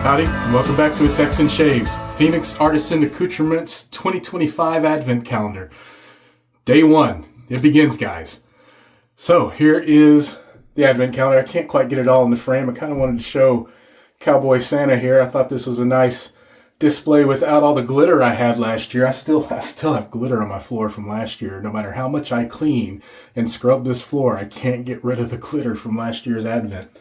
Howdy, and welcome back to A Texan Shaves, Phoenix Artisan Accoutrements 2025 Advent Calendar. Day 1. It begins, guys. So here is the Advent Calendar. I can't quite get it all in the frame. I kind of wanted to show Cowboy Santa here. I thought this was a nice display without all the glitter I had last year. I still have glitter on my floor from last year. No matter how much I clean and scrub this floor, I can't get rid of the glitter from last year's Advent.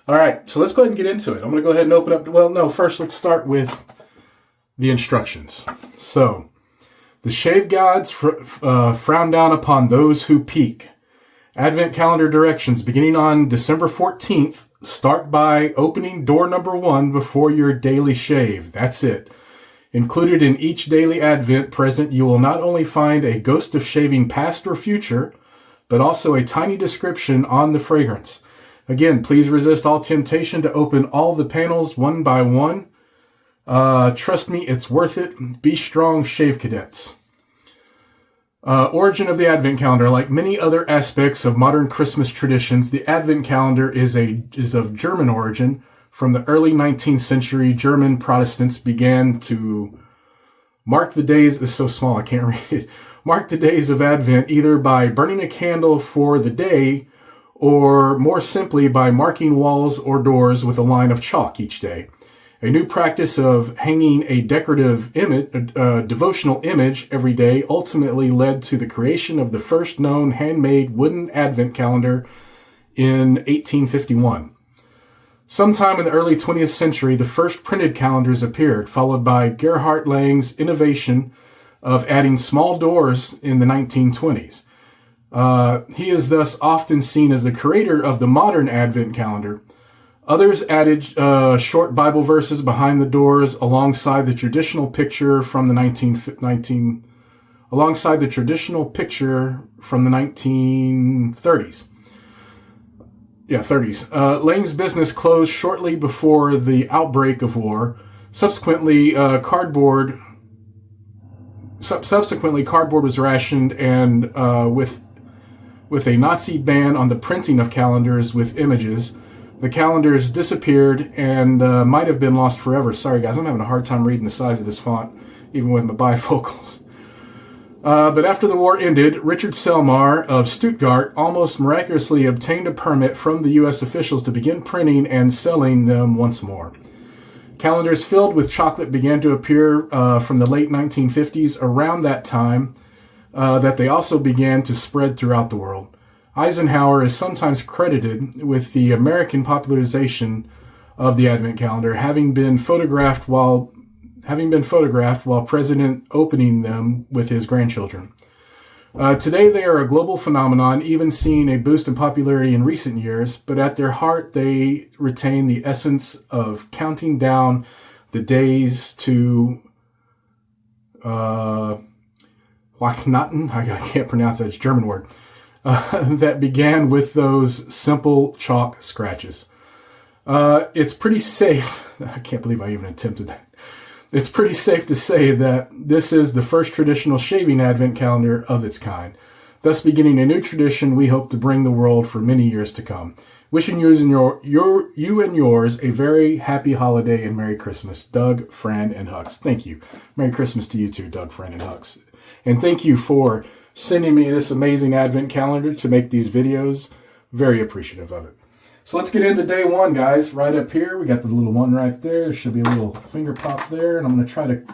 All right, so let's go ahead and get into it. I'm going to go ahead and open up. Well, no, first let's start with the instructions. So, the shave gods frown down upon those who peek. Advent calendar directions beginning on December 14th. Start by opening door number 1 before your daily shave. That's it. Included in each daily Advent present, you will not only find a ghost of shaving past or future, but also a tiny description on the fragrance. Again, please resist all temptation to open all the panels one by one. Trust me, it's worth it. Be strong, shave cadets. Origin of the Advent calendar. Like many other aspects of modern Christmas traditions, the Advent calendar is of German origin. From the early 19th century, German Protestants began to mark the days, it's so small I can't read it, mark the days of Advent either by burning a candle for the day or more simply by marking walls or doors with a line of chalk each day. A new practice of hanging a decorative devotional image every day ultimately led to the creation of the first known handmade wooden Advent calendar in 1851. Sometime in the early 20th century, the first printed calendars appeared, followed by Gerhard Lang's innovation of adding small doors in the 1920s. He is thus often seen as the creator of the modern Advent calendar. Others added short Bible verses behind the doors alongside the traditional picture from the 1930s. Yeah, 30s. Lang's business closed shortly before the outbreak of war. Subsequently, cardboard was rationed, and with a Nazi ban on the printing of calendars with images, the calendars disappeared and might have been lost forever. Sorry, guys, I'm having a hard time reading the size of this font, even with my bifocals. But after the war ended, Richard Selmar of Stuttgart almost miraculously obtained a permit from the U.S. officials to begin printing and selling them once more. Calendars filled with chocolate began to appear from the late 1950s. Around that time, that they also began to spread throughout the world. Eisenhower is sometimes credited with the American popularization of the Advent calendar, having been photographed while President opening them with his grandchildren. Today they are a global phenomenon, even seeing a boost in popularity in recent years, but at their heart they retain the essence of counting down the days to Weihnachten, I can't pronounce that, it's a German word, that began with those simple chalk scratches. It's pretty safe, I can't believe I even attempted that. It's pretty safe to say that this is the first traditional shaving Advent calendar of its kind, thus beginning a new tradition we hope to bring the world for many years to come. Wishing you and yours a very happy holiday and Merry Christmas. Doug, Fran, and Hux. Thank you. Merry Christmas to you too, Doug, Fran, and Hux. And thank you for sending me this amazing Advent calendar to make these videos. Very appreciative of it. So let's get into day 1, guys. Right up here, we got the little one right there. There should be a little finger pop there. And I'm going to try to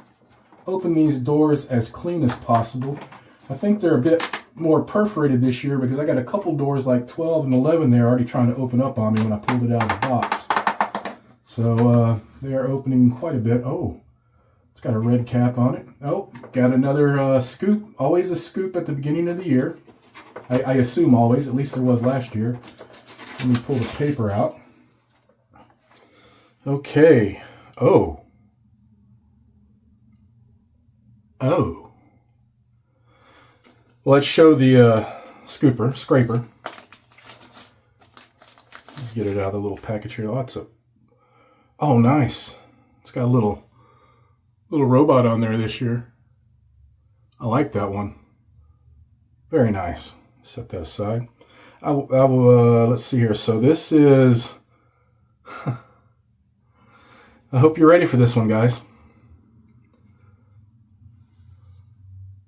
open these doors as clean as possible. I think they're a bit more perforated this year because I got a couple doors like 12 and 11 there already trying to open up on me when I pulled it out of the box. So they are opening quite a bit. Oh, it's got a red cap on it. Oh, got another scoop. Always a scoop at the beginning of the year. I assume always. At least there was last year. Let me pull the paper out. Okay. Oh. Well, let's show the scraper. Let's get it out of the little package here. Oh, nice. It's got a little robot on there this year. I like that one. Very nice. Set that aside. I will let's see here. So this is I hope you're ready for this one, guys.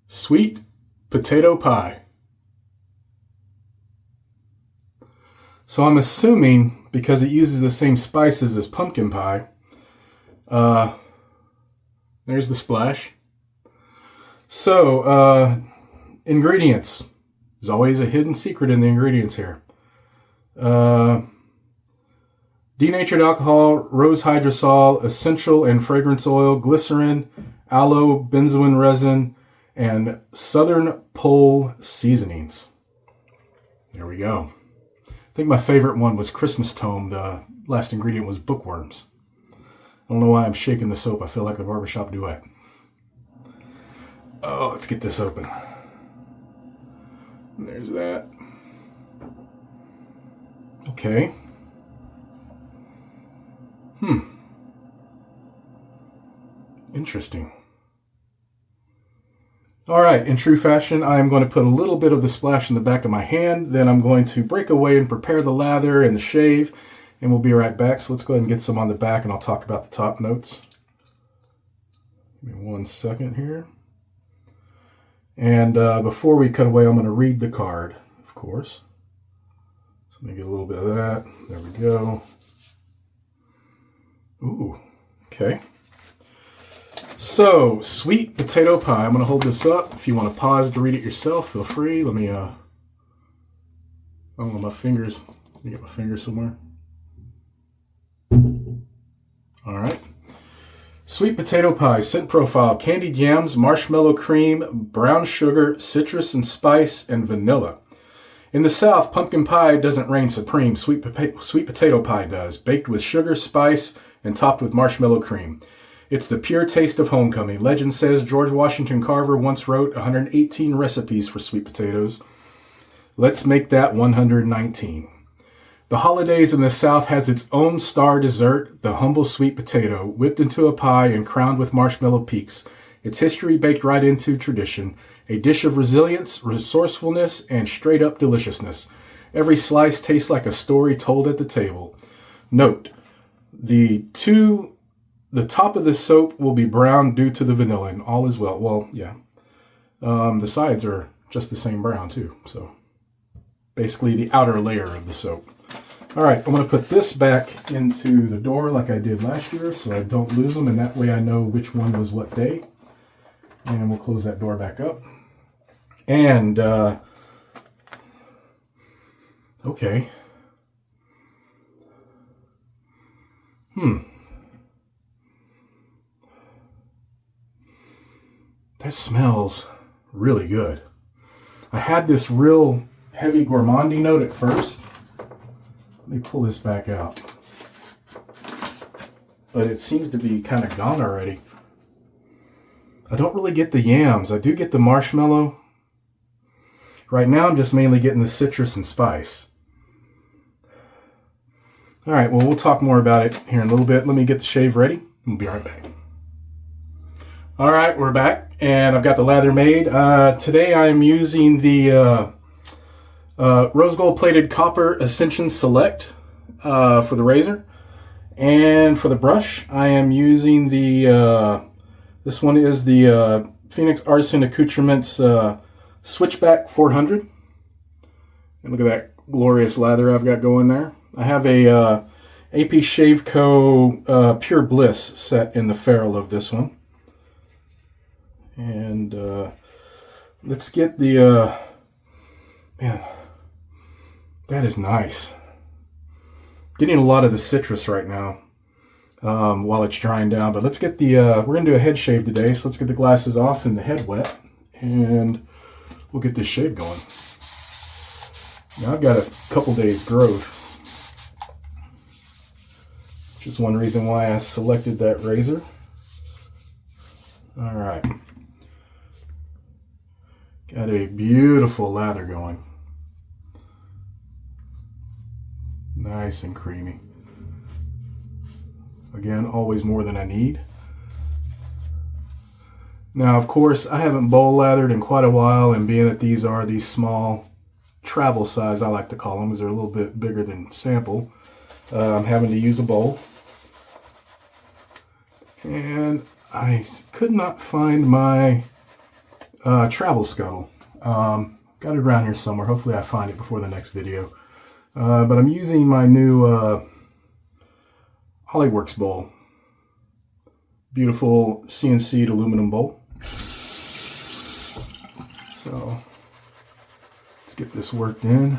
Sweet potato pie. So I'm assuming, because it uses the same spices as pumpkin pie, there's the splash. So, ingredients. There's always a hidden secret in the ingredients here. Denatured alcohol, rose hydrosol, essential and fragrance oil, glycerin, aloe benzoin resin, and southern pole seasonings. There we go. I think my favorite one was Christmas Tome. The last ingredient was bookworms. I don't know why I'm shaking the soap. I feel like the barbershop duet. Oh, let's get this open. There's that. Okay. Interesting. All right, in true fashion, I'm going to put a little bit of the splash in the back of my hand. Then I'm going to break away and prepare the lather and the shave, and we'll be right back. So let's go ahead and get some on the back, and I'll talk about the top notes. Give me 1 second here. And before we cut away, I'm going to read the card, of course. So let me get a little bit of that. There we go. Ooh, okay. So, sweet potato pie. I'm going to hold this up. If you want to pause to read it yourself, feel free. Let me, I don't know, my fingers. Let me get my fingers somewhere. All right. Sweet potato pie, scent profile, candied yams, marshmallow cream, brown sugar, citrus and spice, and vanilla. In the South, pumpkin pie doesn't reign supreme. Sweet potato pie does, baked with sugar, spice, and topped with marshmallow cream. It's the pure taste of homecoming. Legend says George Washington Carver once wrote 118 recipes for sweet potatoes. Let's make that 119. The holidays in the South has its own star dessert, the humble sweet potato, whipped into a pie and crowned with marshmallow peaks. Its history baked right into tradition, a dish of resilience, resourcefulness, and straight-up deliciousness. Every slice tastes like a story told at the table. Note, the top of the soap will be brown due to the vanilla, and all is well. Well, yeah. The sides are just the same brown, too. So, basically the outer layer of the soap. All right, I'm going to put this back into the door like I did last year so I don't lose them, and that way I know which one was what day. And we'll close that door back up. And, okay. That smells really good. I had this real heavy gourmandy note at first. Let me pull this back out. But it seems to be kind of gone already. I don't really get the yams. I do get the marshmallow. Right now I'm just mainly getting the citrus and spice. All right, well, we'll talk more about it here in a little bit. Let me get the shave ready. We'll be right back. All right, we're back, and I've got the lather made. Today I'm using the rose gold plated copper Ascension Select for the razor. And for the brush, I am using the, this one is the Phoenix Artisan Accoutrements Switchback 400. And look at that glorious lather I've got going there. I have a AP Shave Co. Pure Bliss set in the ferrule of this one. And let's get the, man, that is nice. Getting a lot of the citrus right now while it's drying down. But let's get the, we're going to do a head shave today. So let's get the glasses off and the head wet. And we'll get this shave going. Now I've got a couple days growth. Which is one reason why I selected that razor. All right. Got a beautiful lather going. Nice and creamy. Again, always more than I need. Now, of course, I haven't bowl lathered in quite a while, and being that these are these small travel size, I like to call them, because they're a little bit bigger than sample, I'm having to use a bowl. And I could not find my travel scuttle. Got it around here somewhere. Hopefully I find it before the next video. But I'm using my new Hollyworks bowl. Beautiful CNC'd aluminum bowl. So let's get this worked in.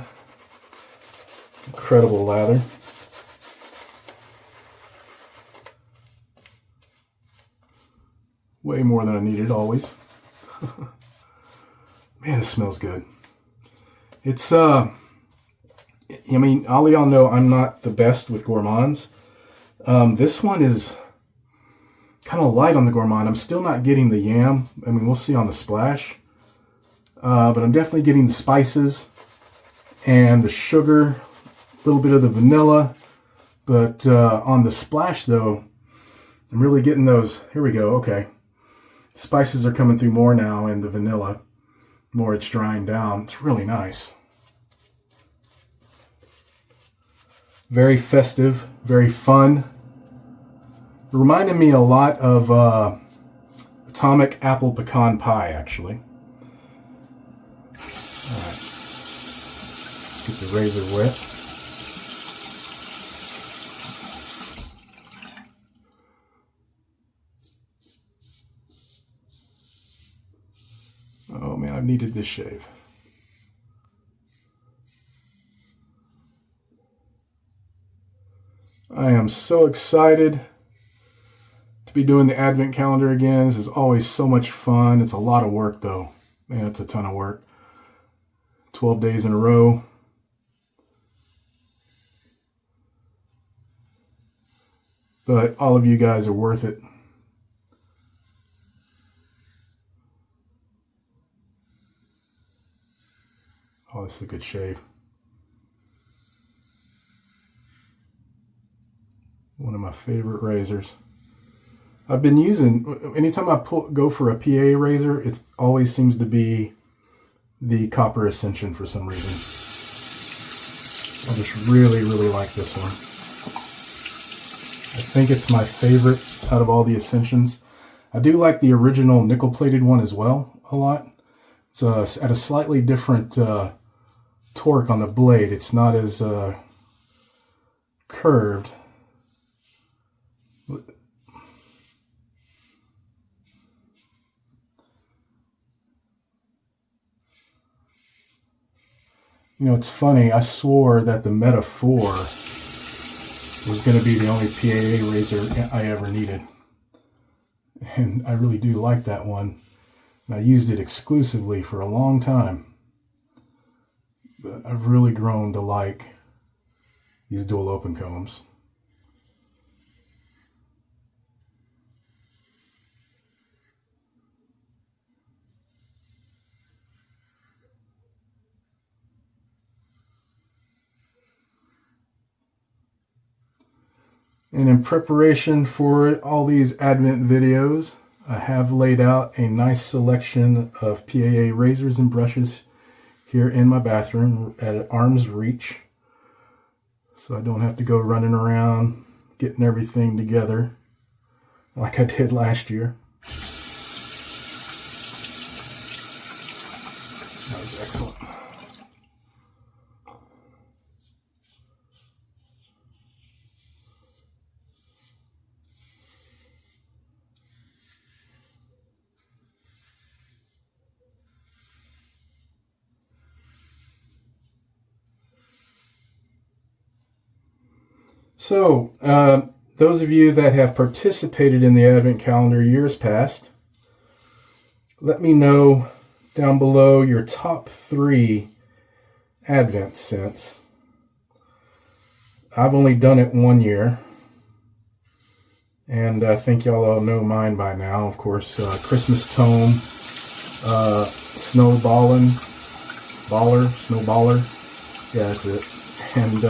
Incredible lather. Way more than I needed always. Man, it smells good. It's, I mean, all y'all know I'm not the best with gourmands. This one is kind of light on the gourmand. I'm still not getting the yam. I mean, we'll see on the splash. But I'm definitely getting the spices and the sugar, a little bit of the vanilla. But on the splash, though, I'm really getting those. Here we go. Okay. The spices are coming through more now, and the vanilla. The more it's drying down. It's really nice. Very festive, very fun. It reminded me a lot of Atomic Apple Pecan Pie, actually. Alright. Let's get the razor wet. Oh man, I've needed this shave. I am so excited to be doing the Advent calendar again. This is always so much fun. It's a lot of work though. Man, it's a ton of work. 12 days in a row. But all of you guys are worth it. Oh, this is a good shave. One of my favorite razors. I've been using, anytime I go for a PA razor, it always seems to be the Copper Ascension for some reason. I just really, really like this one. I think it's my favorite out of all the Ascensions. I do like the original nickel-plated one as well a lot. It's at a slightly different torque on the blade. It's not as curved. You know, it's funny, I swore that the Meta 4 was going to be the only PAA razor I ever needed. And I really do like that one. And I used it exclusively for a long time. But I've really grown to like these dual open combs. And in preparation for all these Advent videos, I have laid out a nice selection of PAA razors and brushes here in my bathroom at arm's reach. So I don't have to go running around getting everything together like I did last year. That was excellent. So, those of you that have participated in the Advent calendar years past, let me know down below your top 3 Advent scents. I've only done it 1 year, and I think y'all all know mine by now. Of course, Christmas Tome, Snowballer, yeah, that's it, and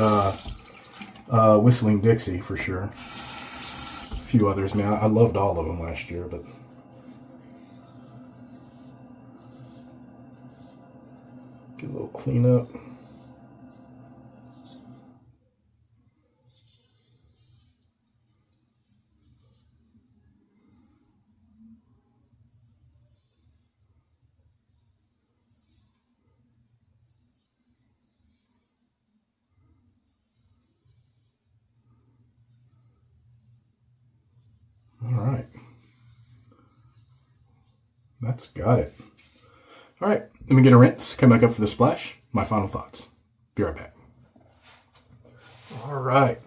Whistling Dixie for sure. A few others, man. I loved all of them last year, but get a little cleanup. That's got it. All right, let me get a rinse, come back up for the splash. My final thoughts. Be right back. All right.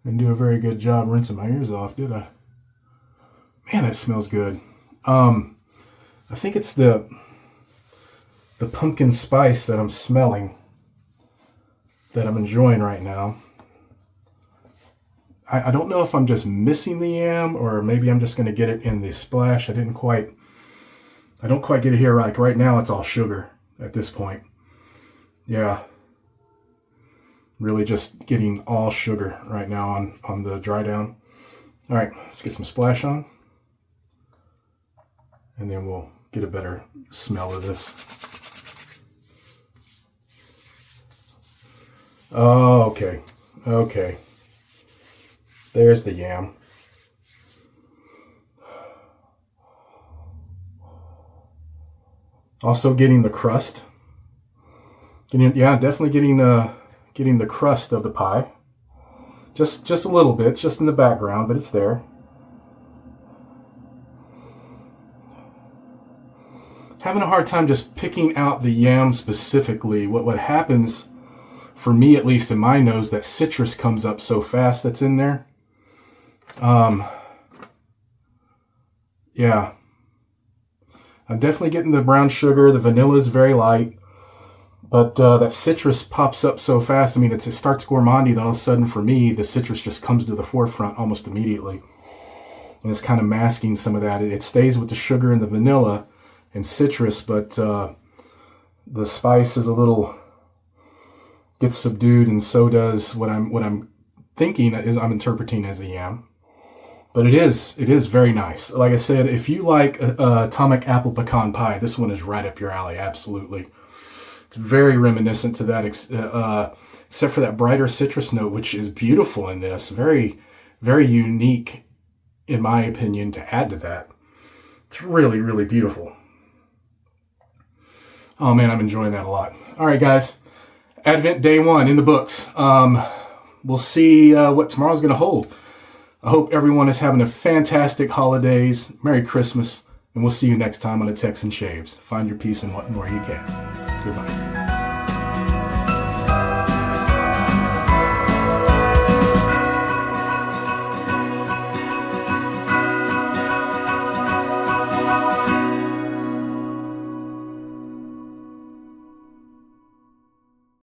Didn't do a very good job rinsing my ears off, did I? Man, that smells good. I think it's the pumpkin spice that I'm smelling that I'm enjoying right now. I don't know if I'm just missing the yam or maybe I'm just going to get it in the splash. I don't quite get it here. Like right now, it's all sugar at this point. Yeah. Really just getting all sugar right now on the dry down. All right, let's get some splash on. And then we'll get a better smell of this. Oh, okay. Okay. There's the yam. Also getting the crust. Definitely getting the crust of the pie. Just a little bit, just in the background, but it's there. Having a hard time just picking out the yam specifically. What happens, for me at least in my nose, that citrus comes up so fast that's in there. Yeah. I'm definitely getting the brown sugar. The vanilla is very light. But that citrus pops up so fast. I mean, it starts gourmandy, then all of a sudden for me, the citrus just comes to the forefront almost immediately. And it's kind of masking some of that. It stays with the sugar and the vanilla and citrus, but the spice is gets subdued, and so does what I'm thinking is I'm interpreting as the yam. But it is very nice. Like I said, if you like atomic apple pecan pie, this one is right up your alley, absolutely. It's very reminiscent to that, except for that brighter citrus note, which is beautiful in this. Very, very unique, in my opinion, to add to that. It's really, really beautiful. Oh man, I'm enjoying that a lot. All right, guys. Advent Day 1 in the books. We'll see what tomorrow's going to hold. I hope everyone is having a fantastic holidays. Merry Christmas. And we'll see you next time on the Texan Shaves. Find your peace in what and where you can. Goodbye.